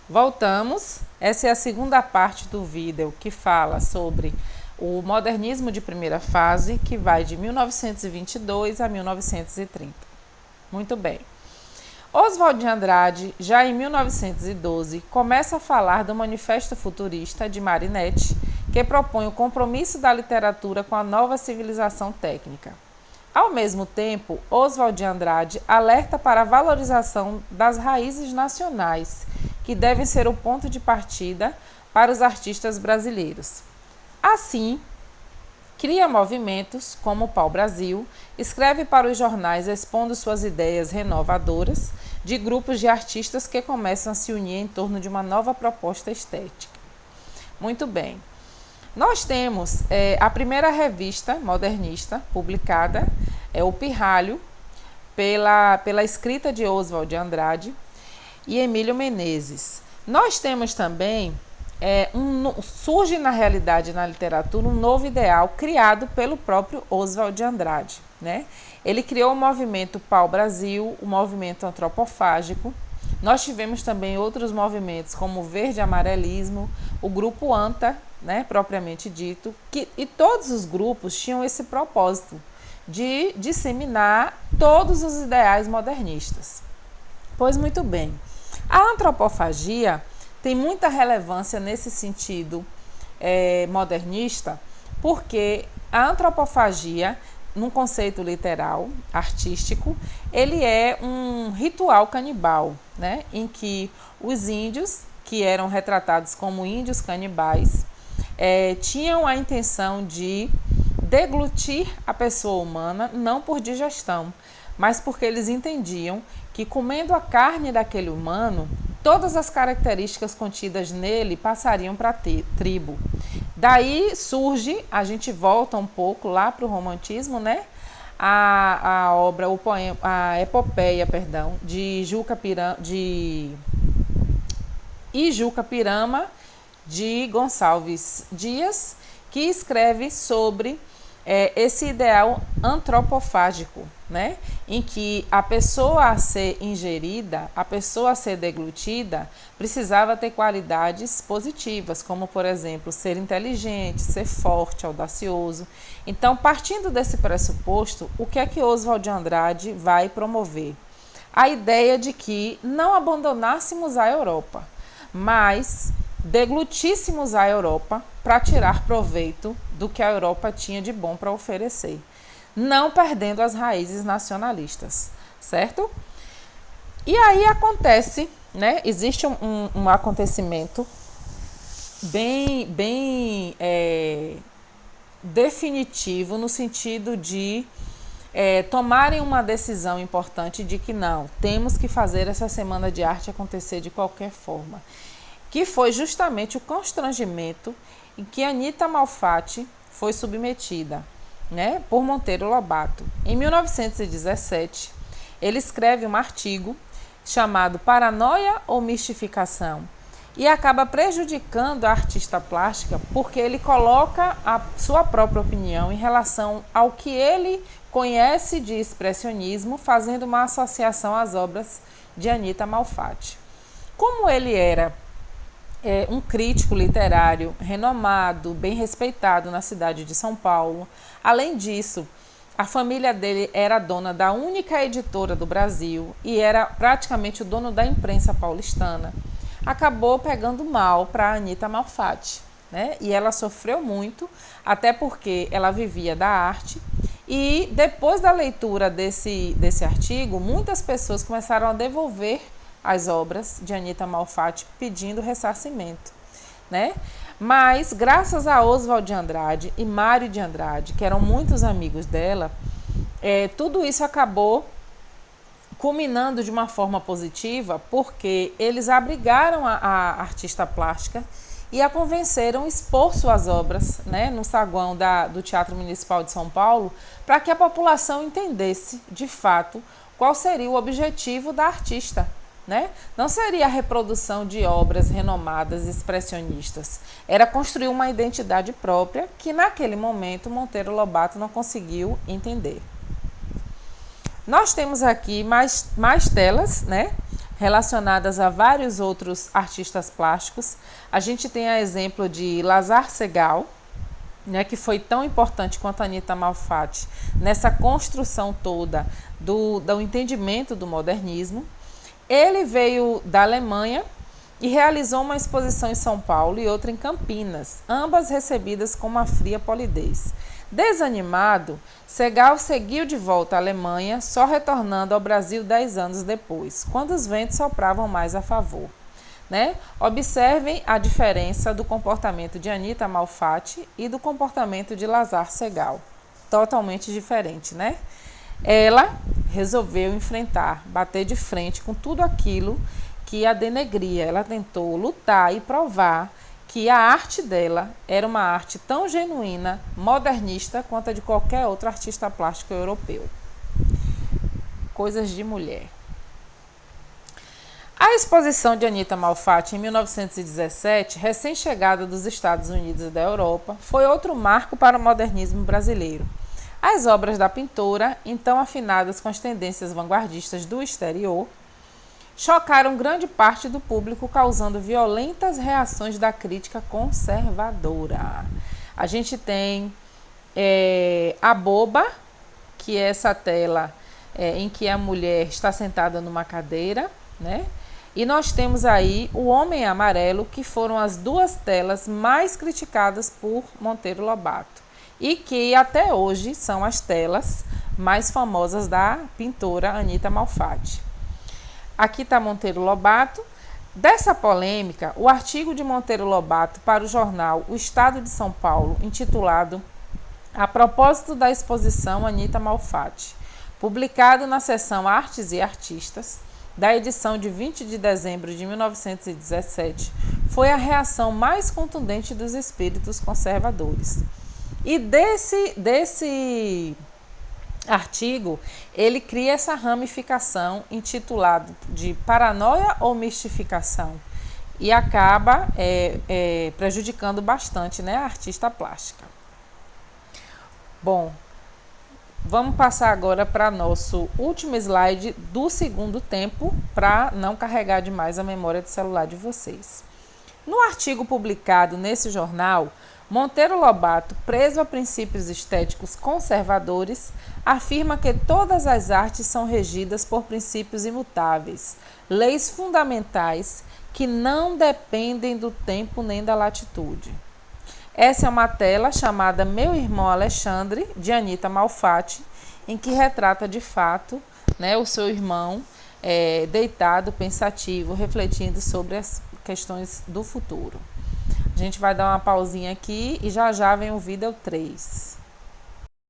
Voltamos. Essa é a segunda parte do vídeo que fala sobre o modernismo de primeira fase, que vai de 1922 a 1930. Muito bem. Oswald de Andrade, já em 1912, começa a falar do Manifesto Futurista de Marinetti, que propõe o compromisso da literatura com a nova civilização técnica. Ao mesmo tempo, Oswald de Andrade alerta para a valorização das raízes nacionais, que devem ser o ponto de partida para os artistas brasileiros. Assim, cria movimentos como o Pau-Brasil, escreve para os jornais expondo suas ideias renovadoras de grupos de artistas que começam a se unir em torno de uma nova proposta estética. Muito bem. Nós temos a primeira revista modernista publicada, é o Pirralho, pela escrita de Oswald de Andrade e Emílio Menezes. Nós temos também, surge na realidade na literatura um novo ideal criado pelo próprio Oswald de Andrade. Né? Ele criou o movimento Pau-Brasil, o movimento antropofágico. Nós tivemos também outros movimentos como o verde-amarelismo, o grupo ANTA, né, propriamente dito, e todos os grupos tinham esse propósito de disseminar todos os ideais modernistas. Pois muito bem, a antropofagia tem muita relevância nesse sentido modernista, porque a antropofagia, num conceito literal, artístico, ele é um ritual canibal, né, em que os índios, que eram retratados como índios canibais, tinham a intenção de deglutir a pessoa humana, não por digestão, mas porque eles entendiam que comendo a carne daquele humano, todas as características contidas nele passariam para a tribo. Daí surge, a gente volta um pouco lá para o romantismo, né? A obra, o poema, a epopeia, de Ijuca Pirama de Gonçalves Dias, que escreve sobre esse ideal antropofágico, né? Em que a pessoa a ser ingerida, a pessoa a ser deglutida, precisava ter qualidades positivas, como, por exemplo, ser inteligente, ser forte, audacioso. Então, partindo desse pressuposto, o que é que Oswald de Andrade vai promover? A ideia de que não abandonássemos a Europa, mas deglutíssemos a Europa para tirar proveito do que a Europa tinha de bom para oferecer, não perdendo as raízes nacionalistas, certo? E aí acontece, né? Existe um acontecimento bem definitivo no sentido de tomarem uma decisão importante de que não, temos que fazer essa Semana de Arte acontecer de qualquer forma, que foi justamente o constrangimento em que Anita Malfatti foi submetida, né, por Monteiro Lobato. Em 1917, ele escreve um artigo chamado Paranoia ou Mistificação e acaba prejudicando a artista plástica porque ele coloca a sua própria opinião em relação ao que ele conhece de expressionismo, fazendo uma associação às obras de Anita Malfatti. Como ele era um crítico literário renomado, bem respeitado na cidade de São Paulo. Além disso, a família dele era dona da única editora do Brasil e era praticamente o dono da imprensa paulistana. Acabou pegando mal para Anita Malfatti, né? E ela sofreu muito, até porque ela vivia da arte. E depois da leitura desse artigo, muitas pessoas começaram a devolver as obras de Anita Malfatti pedindo ressarcimento, né? Mas graças a Oswald de Andrade e Mário de Andrade, que eram muitos amigos dela, tudo isso acabou culminando de uma forma positiva, porque eles abrigaram a artista plástica e a convenceram a expor suas obras, né, no saguão do Teatro Municipal de São Paulo, para que a população entendesse, de fato, qual seria o objetivo da artista. Né? Não seria a reprodução de obras renomadas expressionistas, era construir uma identidade própria que naquele momento Monteiro Lobato não conseguiu entender. Nós temos aqui mais telas, né? relacionadas a vários outros artistas plásticos. A gente tem a exemplo de Lazar Segal, né, que foi tão importante quanto a Anita Malfatti nessa construção toda do entendimento do modernismo. Ele veio da Alemanha e realizou uma exposição em São Paulo e outra em Campinas, ambas recebidas com uma fria polidez. Desanimado, Segal seguiu de volta à Alemanha, só retornando ao Brasil 10 anos depois, quando os ventos sopravam mais a favor. Né? Observem a diferença do comportamento de Anita Malfatti e do comportamento de Lazar Segal. Totalmente diferente, né? Ela resolveu enfrentar, bater de frente com tudo aquilo que a denegria. Ela tentou lutar e provar que a arte dela era uma arte tão genuína, modernista, quanto a de qualquer outro artista plástico europeu. Coisas de mulher. A exposição de Anita Malfatti em 1917, recém-chegada dos Estados Unidos e da Europa, foi outro marco para o modernismo brasileiro. As obras da pintora, então afinadas com as tendências vanguardistas do exterior, chocaram grande parte do público, causando violentas reações da crítica conservadora. A gente tem a Boba, que é essa tela em que a mulher está sentada numa cadeira, né? E nós temos aí o Homem Amarelo, que foram as duas telas mais criticadas por Monteiro Lobato e que até hoje são as telas mais famosas da pintora Anita Malfatti. Aqui está Monteiro Lobato. Dessa polêmica, o artigo de Monteiro Lobato para o jornal O Estado de São Paulo, intitulado A propósito da exposição Anita Malfatti, publicado na seção Artes e Artistas, da edição de 20 de dezembro de 1917, foi a reação mais contundente dos espíritos conservadores. E desse artigo, ele cria essa ramificação intitulada de paranoia ou mistificação e acaba prejudicando bastante, né, a artista plástica. Bom, vamos passar agora para nosso último slide do segundo tempo, para não carregar demais a memória do celular de vocês. No artigo publicado nesse jornal, Monteiro Lobato, preso a princípios estéticos conservadores, afirma que todas as artes são regidas por princípios imutáveis, leis fundamentais que não dependem do tempo nem da latitude. Essa é uma tela chamada Meu Irmão Alexandre, de Anita Malfatti, em que retrata de fato, né, o seu irmão deitado, pensativo, refletindo sobre as questões do futuro. A gente vai dar uma pausinha aqui e já já vem o vídeo 3.